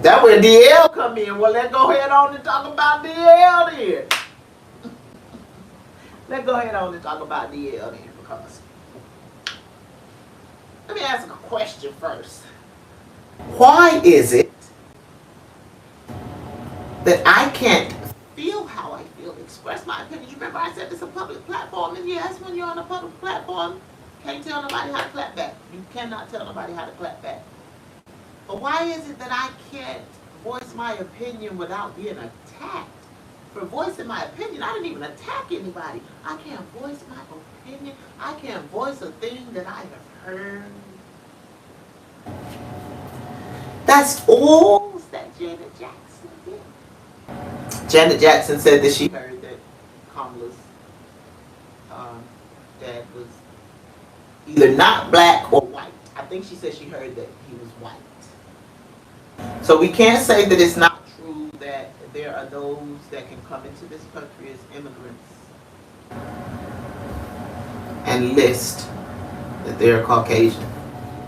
That's where DL come in. Well, let's go ahead on and talk about DL then. Let's go ahead on and talk about DL then, because let me ask a question first. Why is it that I can't feel how I feel, express my opinions? Remember I said it's a public platform, and yes, when you're on a public platform, can't tell nobody how to clap back. You cannot tell nobody how to clap back. But why is it that I can't voice my opinion without being attacked? For voicing my opinion, I didn't even attack anybody. I can't voice my opinion. I can't voice a thing that I have heard. That's all that Janet Jackson did. Janet Jackson said that she heard that Kamala's dad was either not black or white. I think she said she heard that he was white. So we can't say that it's not true that there are those that can come into this country as immigrants and list that they're Caucasian.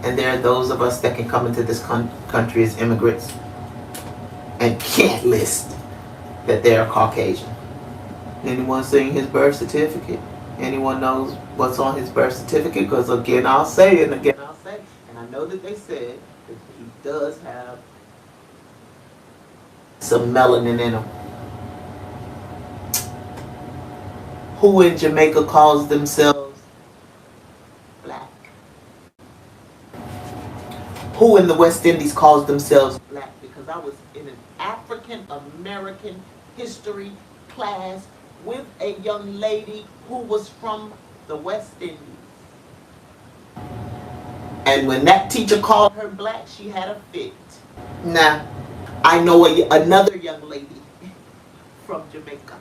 And there are those of us that can come into this country as immigrants and can't list that they're Caucasian. Anyone seeing his birth certificate? Anyone knows what's on his birth certificate? Because again, I'll say, and again, I'll say, and I know that they said that he does have some melanin in him. Who in Jamaica calls themselves black? Who in the West Indies calls themselves black? Because I was in an African American history class with a young lady who was from the West Indies. And when that teacher called her black, she had a fit. Now, I know another young lady from Jamaica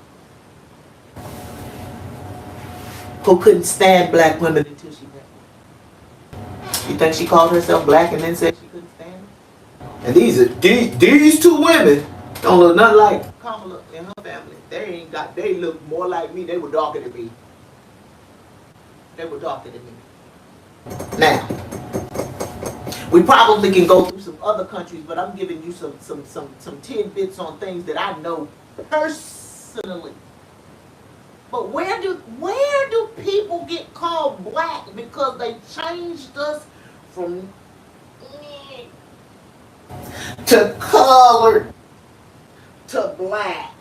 who couldn't stand black women until she met one. You think she called herself black and then said she couldn't stand them? And these two women don't look nothing like Kamala and her family. They look more like me. They were darker than me. They were darker than me. Now, we probably can go through some other countries, but I'm giving you some tidbits on things that I know personally. But where do people get called black because they changed us from to colored to black?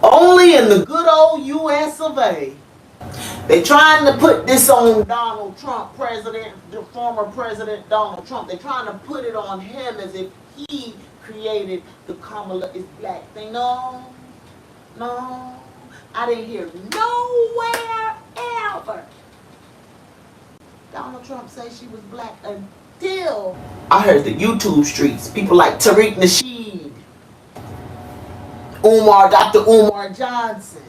Only in the good old US of A. They trying to put this on Donald Trump, the former President Donald Trump. They trying to put it on him as if he created the Kamala is black thing. No, I didn't hear nowhere ever Donald Trump say she was black until I heard the YouTube streets. People like Tariq Nasheed, Dr. Umar Johnson,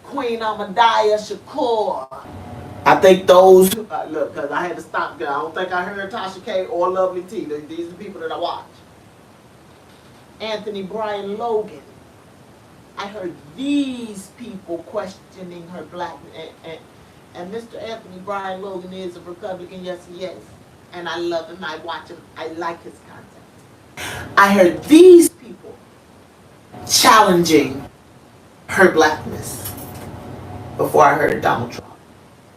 Queen Ahmadiyya Shakur. I think those, look, because I had to stop, because I don't think I heard Tasha K or Lovely T. These are the people that I watch. Anthony Brian Logan. I heard these people questioning her blackness. And Mr. Anthony Brian Logan is a Republican, yes he is. And I love him, I watch him, I like his content. I heard these people challenging her blackness before I heard Donald Trump.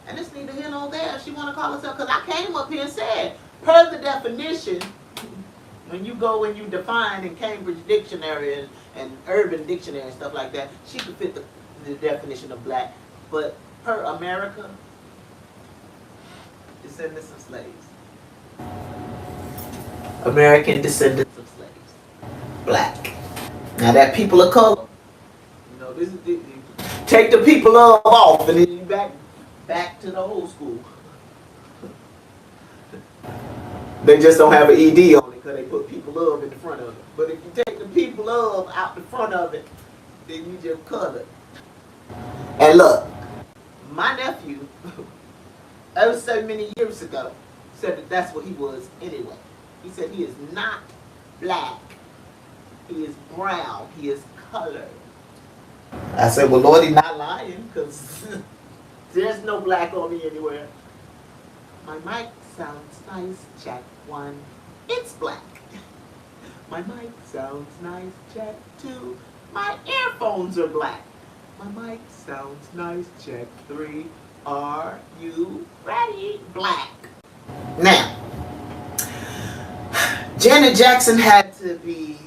And it's neither here nor there if she want to call herself, because I came up here and said, per the definition, when you go and you define in Cambridge Dictionary and Urban Dictionary and stuff like that, she could fit the definition of black. But per America, descendants of slaves. American descendants of slaves. Black. Now that people of color, this is take the people of off and then you back to the old school. They just don't have an ED on it because they put people of in the front of it. But if you take the people of out the front of it, then you just cut it. And look, my nephew, ever so many years ago, said that that's what he was anyway. He said he is not black. He is brown. He is colored. I said, well, Lord, he's not lying, because there's no black on me anywhere. My mic sounds nice. Check 1, it's black. My mic sounds nice, check 2. My earphones are black. My mic sounds nice, check 3. Are you ready? Black. Now, Janet Jackson had to be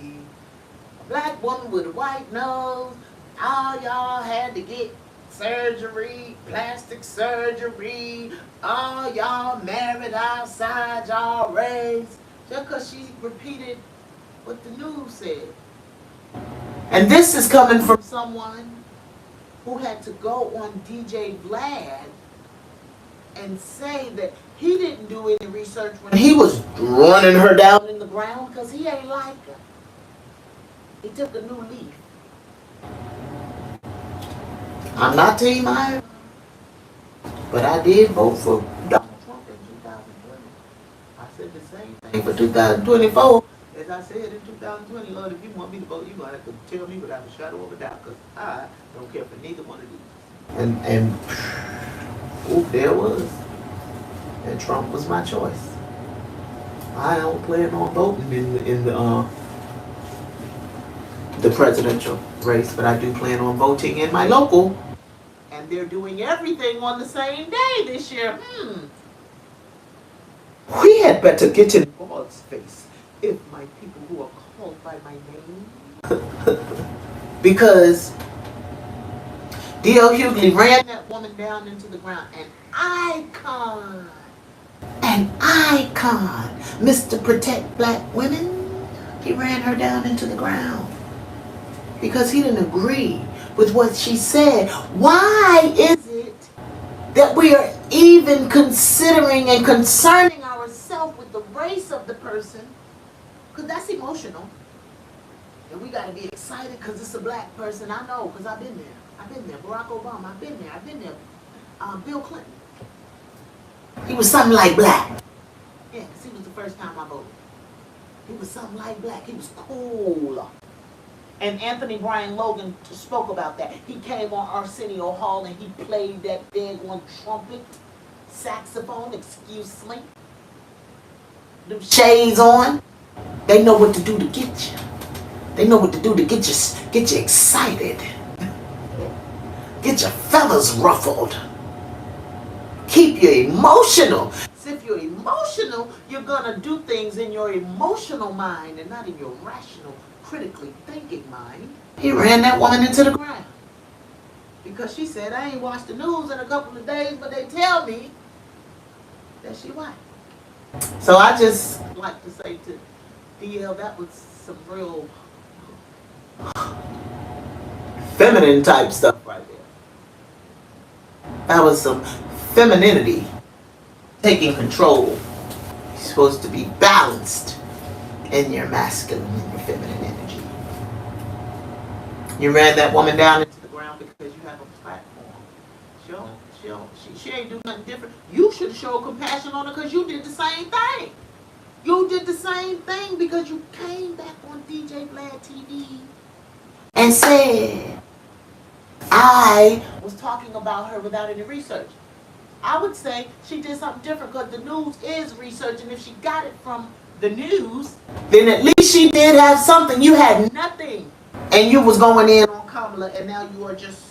a black woman with a white nose. All y'all had to get surgery, plastic surgery. All y'all married outside y'all race. Just because she repeated what the news said. And this is coming from someone who had to go on DJ Vlad and say that he didn't do any research when he was running her down in the ground because he ain't like her. He took a new leaf. I'm not Team Iron, but I did vote for Donald Trump in 2020. I said the same thing for 2024 as I said in 2020. Lord, if you want me to vote, you're going to have to tell me without a shadow of a doubt because I don't care for neither one of these. And there it was. And Trump was my choice. I don't plan on voting in the presidential race, but I do plan on voting in my local. And they're doing everything on the same day this year. We had better get in God's face if my people who are called by my name. Because D.L. Hughley ran that woman down into the ground. An icon, Mr. Protect Black Women. He ran her down into the ground because he didn't agree with what she said. Why is it that we are even considering and concerning ourselves with the race of the person? Because that's emotional. And we got to be excited because it's a black person. I know because I've been there. Barack Obama, I've been there. Bill Clinton. He was something like black. Yeah, because he was the first time I voted. He was something like black. He was cool. And Anthony Brian Logan spoke about that. He came on Arsenio Hall and he played that big one trumpet, saxophone, excuse me. Them shades on. They know what to do to get you. They know what to do to get you excited. Get your feathers ruffled. Keep you emotional. So if you're emotional, you're going to do things in your emotional mind and not in your rational, critically thinking mind. He ran that woman into the ground. Because she said, I ain't watched the news in a couple of days, but they tell me that she white. So I just like to say to DL, that was some real feminine type stuff right there. That was some femininity, taking control. You're supposed to be balanced in your masculine and your feminine energy. You ran that woman down into the ground because you have a platform. She ain't do nothing different. You should show compassion on her because you did the same thing. You did the same thing because you came back on DJ Vlad TV and said, I was talking about her without any research. I would say she did something different because the news is research, and if she got it from the news, then at least she did have something. You had nothing. And you was going in on Kamala, and now you are just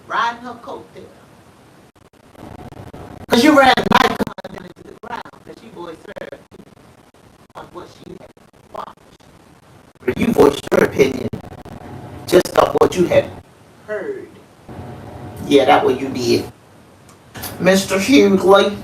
riding her coattail. Because you ran my icon down into the ground that she voiced her on what she had watched. You voiced your opinion just off what you had heard. Yeah, that's what you did. Mr. Hughley,